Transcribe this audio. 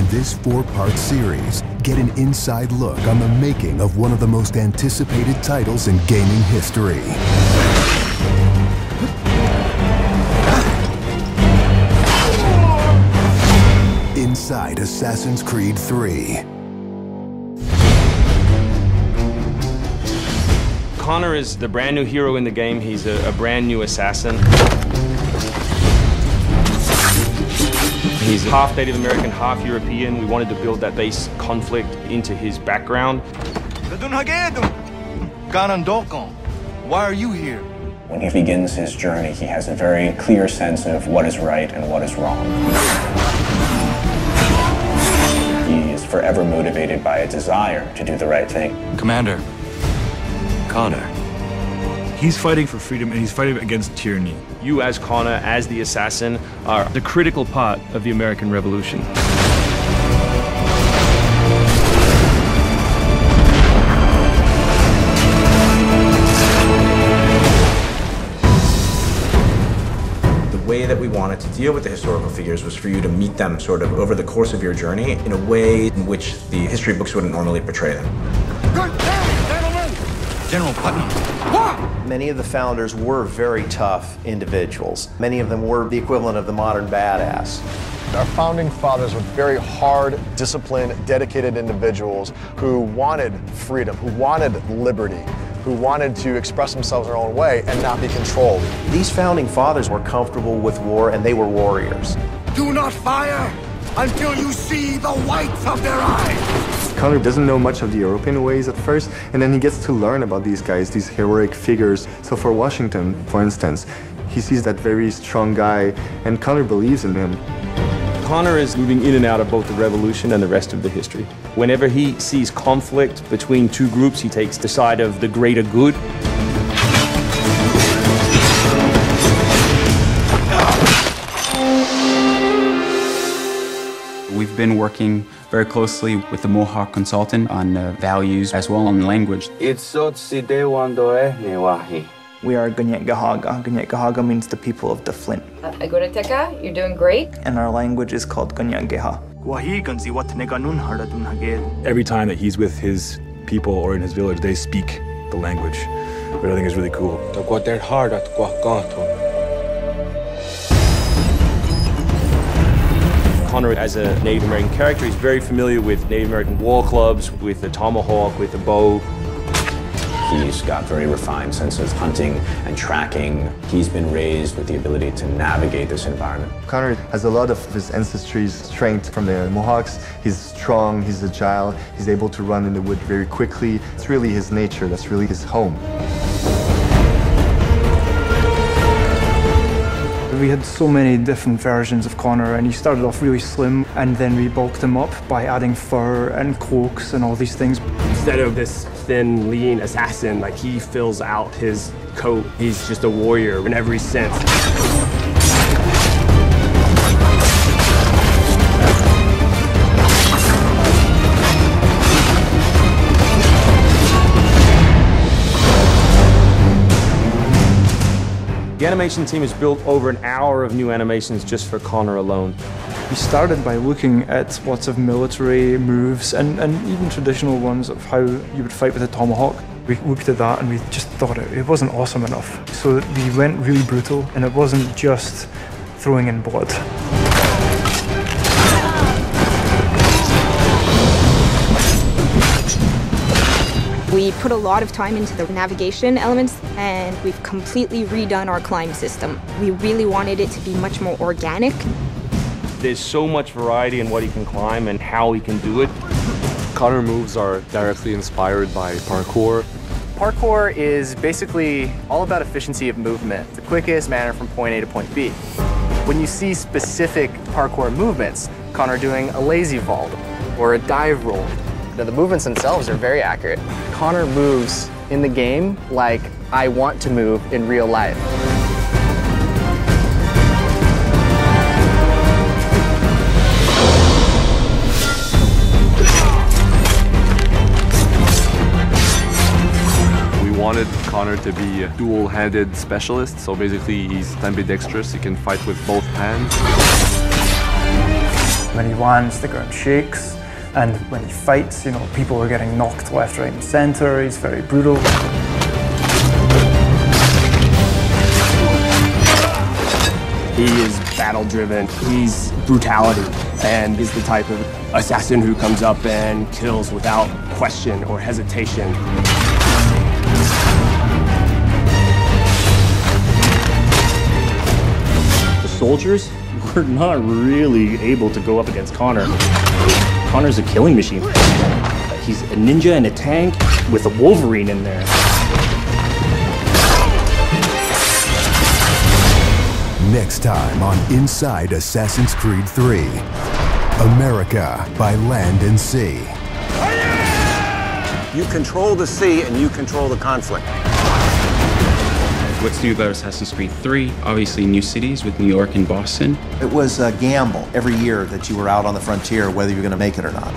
this 4-part series, get an inside look on the making of one of the most anticipated titles in gaming history. Inside Assassin's Creed 3. Connor is the brand new hero in the game. He's a brand new assassin. He's half Native American, half European. We wanted to build that base conflict into his background. Why are you here? When he begins his journey, he has a very clear sense of what is right and what is wrong. He is forever motivated by a desire to do the right thing. Commander, Connor. He's fighting for freedom and he's fighting against tyranny. You as Connor, as the assassin, are the critical part of the American Revolution. The way that we wanted to deal with the historical figures was for you to meet them sort of over the course of your journey in a way in which the history books wouldn't normally portray them. General Putnam. Many of the founders were very tough individuals. Many of them were the equivalent of the modern badass. Our founding fathers were very hard, disciplined, dedicated individuals who wanted freedom, who wanted liberty, who wanted to express themselves their own way and not be controlled. These founding fathers were comfortable with war and they were warriors. Do not fire until you see the whites of their eyes. Connor doesn't know much of the European ways at first, and then he gets to learn about these guys, these heroic figures. So for Washington, for instance, he sees that very strong guy, and Connor believes in him. Connor is moving in and out of both the revolution and the rest of the history. Whenever he sees conflict between two groups, he takes the side of the greater good. We've been working very closely with the Mohawk consultant on values as well on language. We are Gunyet Gahaga. Gunyet Gahaga means the people of the Flint. You're doing great. And our language is called Gunyet Geha. Every time that he's with his people or in his village, they speak the language, which I think is really cool. Connor, as a Native American character, is very familiar with Native American war clubs, with the tomahawk, with the bow. He's got very refined sense of hunting and tracking. He's been raised with the ability to navigate this environment. Connor has a lot of his ancestry's strength from the Mohawks. He's strong, he's agile, he's able to run in the wood very quickly. It's really his nature, that's really his home. We had so many different versions of Connor, and he started off really slim, and then we bulked him up by adding fur and cloaks and all these things. Instead of this thin, lean assassin, like he fills out his coat. He's just a warrior in every sense. The animation team has built over an hour of new animations just for Connor alone. We started by looking at lots of military moves and even traditional ones of how you would fight with a tomahawk. We looked at that and we just thought it wasn't awesome enough. So we went really brutal, and it wasn't just throwing in blood. We put a lot of time into the navigation elements, and we've completely redone our climb system. We really wanted it to be much more organic. There's so much variety in what he can climb and how he can do it. Connor moves are directly inspired by parkour. Parkour is basically all about efficiency of movement, the quickest manner from point A to point B. When you see specific parkour movements, Connor doing a lazy vault or a dive roll, now, the movements themselves are very accurate. Connor moves in the game like I want to move in real life. We wanted Connor to be a dual-handed specialist, so basically he's ambidextrous, he can fight with both hands. When he lands, the ground shakes. And when he fights, you know, people are getting knocked left, right, and center. He's very brutal. He is battle-driven. He's brutality, and he's the type of assassin who comes up and kills without question or hesitation. The soldiers were not really able to go up against Connor. Connor's a killing machine. He's a ninja in a tank with a Wolverine in there. Next time on Inside Assassin's Creed 3, America by Land and Sea. You control the sea and you control the conflict. What's new about Assassin's Creed 3? Obviously new cities with New York and Boston. It was a gamble every year that you were out on the frontier, whether you're going to make it or not.